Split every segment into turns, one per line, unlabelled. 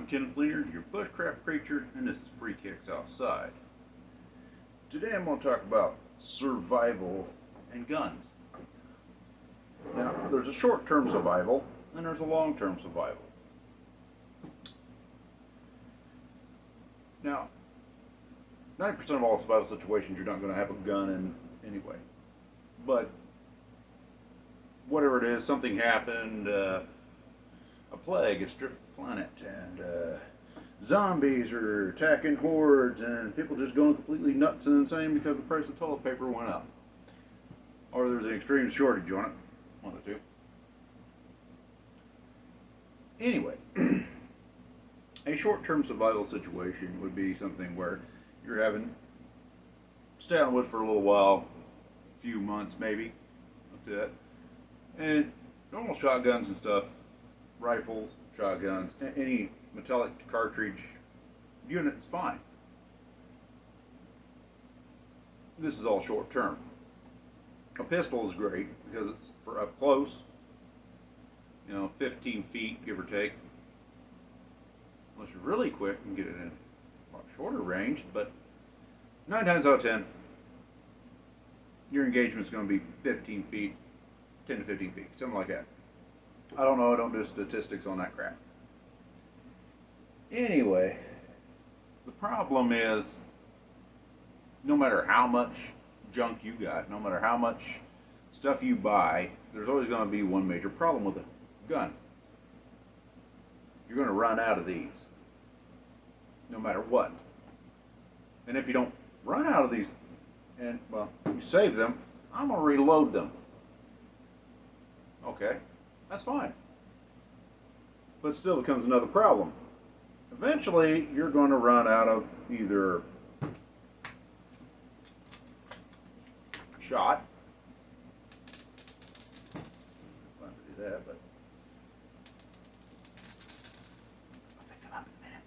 I'm Ken Fleener, your bushcraft preacher, and this is Free Kicks Outside. Today I'm going to talk about survival and guns. Now, there's a short-term survival, and there's a long-term survival. Now, 90% of all survival situations you're not going to have a gun in anyway. But, whatever it is, something happened, a plague has stripped the planet, and zombies are attacking hordes, and people just going completely nuts and insane because the price of toilet paper went up. Or there's an extreme shortage on it. One of the two. Anyway, a short-term survival situation would be something where you're having stay on wood for a little while, a few months maybe, up to that, and normal shotguns and stuff, rifles, shotguns, any metallic cartridge unit is fine. This is all short-term. A pistol is great because it's for up close, 15 feet, give or take. Unless you're really quick and get it in a lot shorter range, but 9 times out of 10, your engagement is going to be 15 feet, 10 to 15 feet, something like that. I don't know, I don't do statistics on that crap. Anyway, the problem is, no matter how much junk you got, no matter how much stuff you buy, there's always going to be one major problem with a gun. You're going to run out of these, no matter what. And if you don't run out of these, and well, you save them, I'm going to reload them. Okay, that's fine. But it still becomes another problem. Eventually, you're going to run out of either shot. Fun to do that, but I'll pick them up in a minute.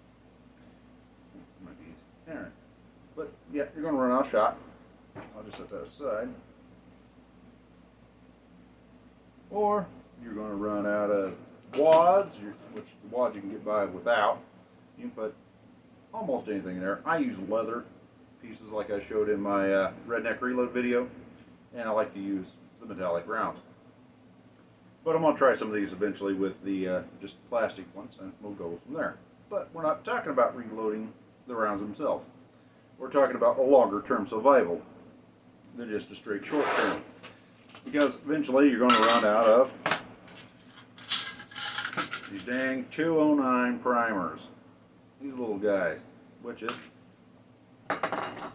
Might be easy. All right. But yeah, you're going to run out of shot. I'll just set that aside. Or you're going to run out of wads, which the wads you can get by without. You can put almost anything in there. I use leather pieces like I showed in my Redneck Reload video, and I like to use the metallic rounds. But I'm going to try some of these eventually with the just plastic ones, and we'll go from there. But we're not talking about reloading the rounds themselves. We're talking about a longer term survival than just a straight short term. Because eventually you're going to run out of these dang 209 primers. These little guys, which is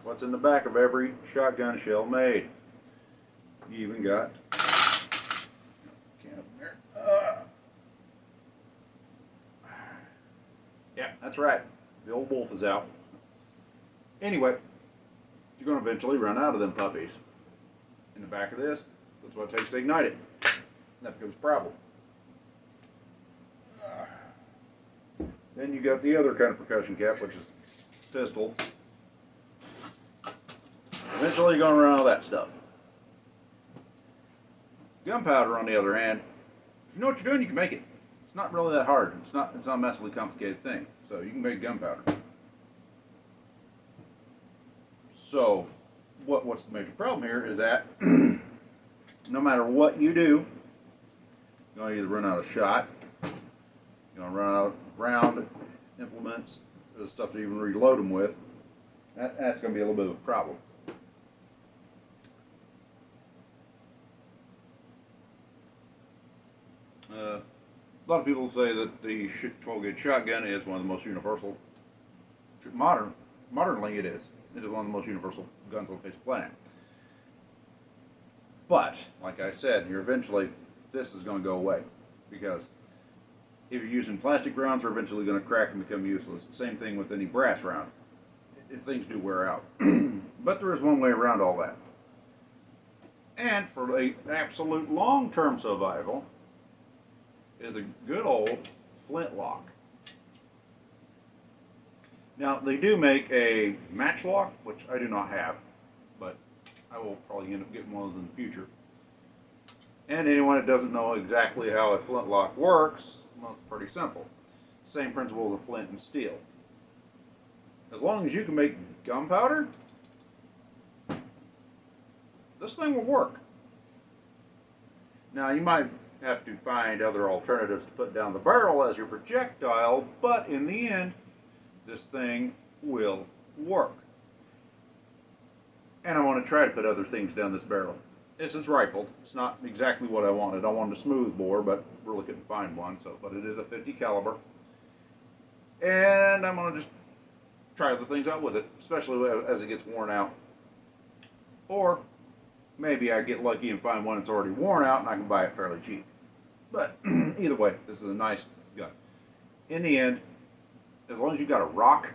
what's in the back of every shotgun shell made. You even got yeah, that's right. The old wolf is out. Anyway, you're going to eventually run out of them puppies. In the back of this, that's what it takes to ignite it. And that becomes a problem. Then you got the other kind of percussion cap, which is pistol. Eventually you're going to run out of that stuff. Gunpowder, on the other hand, if you know what you're doing, you can make it. It's not really that hard. It's not a massively complicated thing. So you can make gunpowder. So what's the major problem here is that no matter what you do, you're going to either run out of shot, you're going to run out of round implements, the stuff to even reload them with. That's going to be a little bit of a problem. A lot of people say that the 12-gauge shotgun is one of the most universal. Modernly, it is. It is one of the most universal guns on the face of the planet. But, like I said, eventually this is going to go away because if you're using plastic rounds, they're eventually going to crack and become useless. Same thing with any brass round. If things do wear out. But there is one way around all that. And for the absolute long-term survival is a good old flintlock. Now, they do make a matchlock, which I do not have, but I will probably end up getting one of those in the future. And anyone that doesn't know exactly how a flintlock works, well, it's pretty simple. Same principle as a flint and steel. As long as you can make gunpowder, this thing will work. Now, you might have to find other alternatives to put down the barrel as your projectile, but in the end, this thing will work. And I want to try to put other things down this barrel. This is rifled. It's not exactly what I wanted. I wanted a smooth bore, but really couldn't find one. But it is a 50 caliber. And I'm going to just try other things out with it, especially as it gets worn out. Or maybe I get lucky and find one that's already worn out and I can buy it fairly cheap. But either way, this is a nice gun. In the end, as long as you've got a rock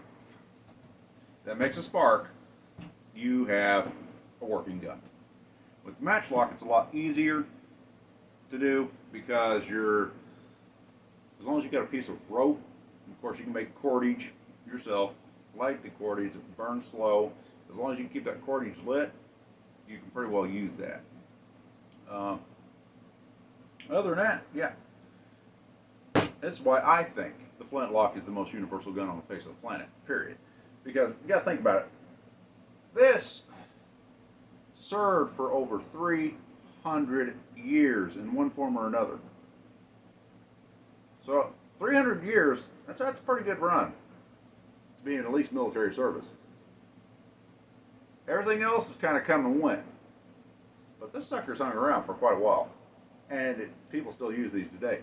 that makes a spark, you have a working gun. With the matchlock, it's a lot easier to do because as long as you've got a piece of rope, of course you can make cordage yourself, light the cordage, it burns slow. As long as you can keep that cordage lit, you can pretty well use that. Other than that, yeah. That's why I think the flintlock is the most universal gun on the face of the planet, period. Because you gotta think about it. This served for over 300 years in one form or another. So 300 years, that's a pretty good run to be in at least military service. Everything else has kind of come and went. But this sucker's hung around for quite a while. And people still use these today.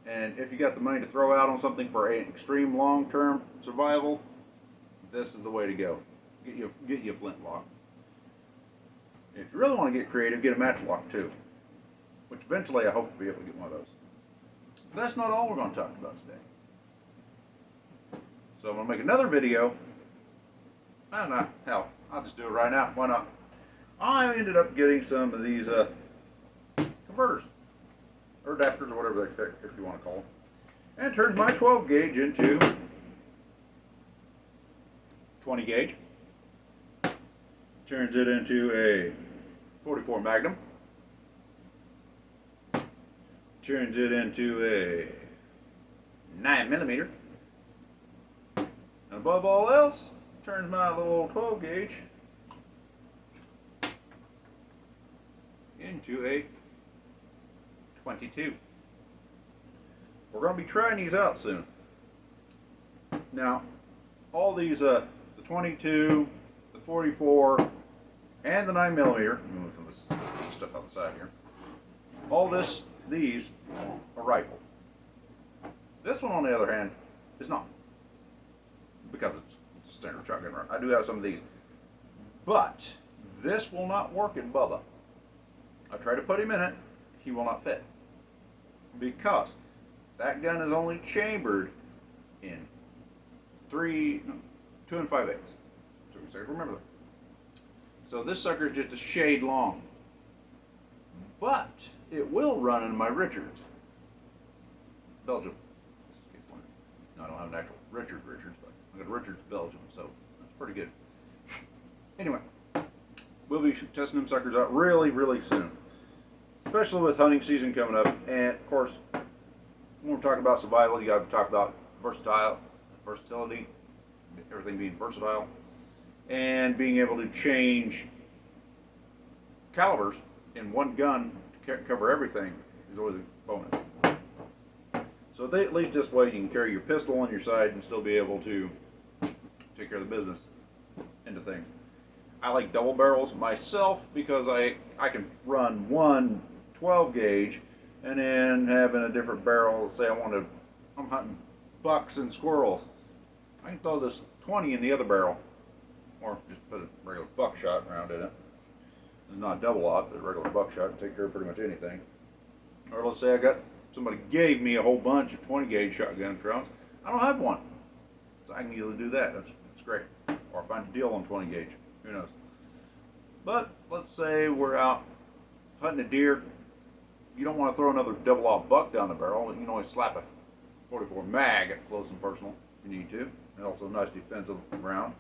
And if you got the money to throw out on something for an extreme long-term survival, this is the way to go. Get you a flintlock. If you really want to get creative, get a matchlock too. Which eventually I hope to be able to get one of those. But that's not all we're going to talk about today. So I'm going to make another video. I don't know. Hell, I'll just do it right now. Why not? I ended up getting some of these converters. Or adapters, or whatever if you want to call them. And it turns my 12 gauge into 20 gauge. Turns it into a 44 Magnum. Turns it into a 9mm. And above all else, turns my little 12 gauge into a 22. We're going to be trying these out soon. Now, all these, the 22, the 44, and the 9mm, let me move some of this stuff out the side here. All these are rifled. This one, on the other hand, is not. Because it's a standard shotgun rifle. I do have some of these. But this will not work in Bubba. I tried to put him in it, he will not fit. Because that gun is only chambered in 2 5/8. So remember that. So this sucker is just a shade long. But it will run in my Richards. Belgium. No, I don't have an actual Richards, but I got a Richards Belgium, so that's pretty good. Anyway, we'll be testing them suckers out really, really soon. Especially with hunting season coming up. And of course, when we're talking about survival, you got to talk about versatility, everything being versatile, and being able to change calibers in one gun to cover everything is always a bonus. So at least this way you can carry your pistol on your side and still be able to take care of the business into things. I like double barrels myself because I can run one 12 gauge and then having a different barrel. Say I'm hunting bucks and squirrels. I can throw this 20 in the other barrel, or just put a regular buckshot round in it. It's not a double aught, but a regular buckshot can take care of pretty much anything. Or let's say somebody gave me a whole bunch of 20 gauge shotgun rounds. I don't have one, so I can easily do that. That's great. Or find a deal on 20 gauge. Who knows? But let's say we're out hunting a deer. You don't want to throw another double aught buck down the barrel. You can always slap a 44 mag at close and personal if you need to. And also a nice defensive round.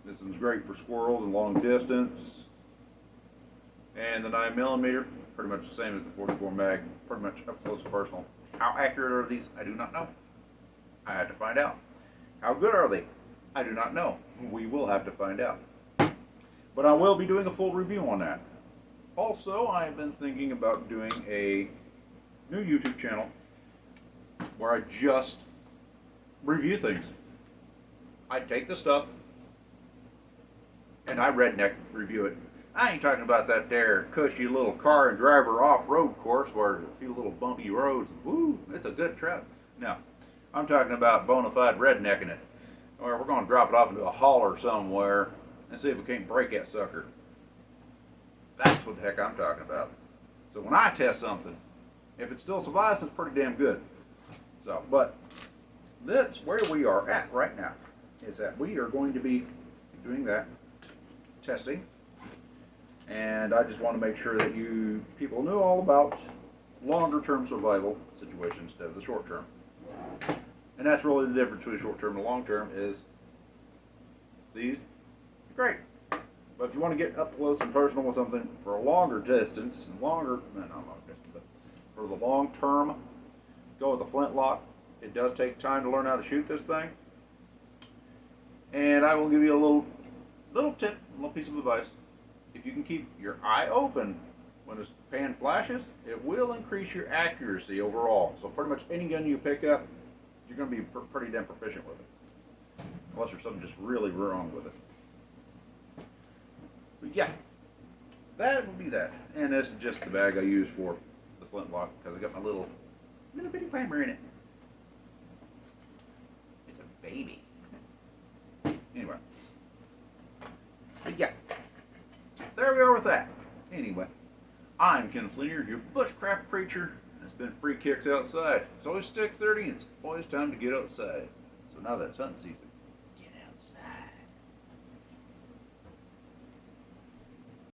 This one's great for squirrels and long distance. And the 9mm, pretty much the same as the 44 mag, pretty much up close and personal. How accurate are these? I do not know. I had to find out. How good are they? I do not know. We will have to find out. But I will be doing a full review on that. Also, I have been thinking about doing a new YouTube channel where I just review things. I take the stuff and I redneck review it. I ain't talking about that there cushy little car and driver off-road course where there's a few little bumpy roads. Woo, it's a good trip. No, I'm talking about bona fide rednecking it. Or we're going to drop it off into a holler somewhere and see if we can't break that sucker. That's what the heck I'm talking about. So when I test something, if it still survives, it's pretty damn good. So, but that's where we are at right now. Is that we are going to be doing that testing, and I just want to make sure that you people know all about longer term survival situations instead of the short term. And that's really the difference between short term and long term is these great. But if you want to get up close and personal with something for a longer distance, and not long distance, but for the long term, go with the flintlock. It does take time to learn how to shoot this thing. And I will give you a little tip, a little piece of advice. If you can keep your eye open when this pan flashes, it will increase your accuracy overall. So pretty much any gun you pick up, you're going to be pretty damn proficient with it. Unless there's something just really wrong with it. But yeah, that will be that. And this is just the bag I use for the flintlock because I got my little bitty primer in it. It's a baby. Anyway. But yeah, there we are with that. Anyway, I'm Ken Fleener, your bushcraft preacher. It's been free kicks outside. It's always stick 30 and it's always time to get outside. So now that's hunting season.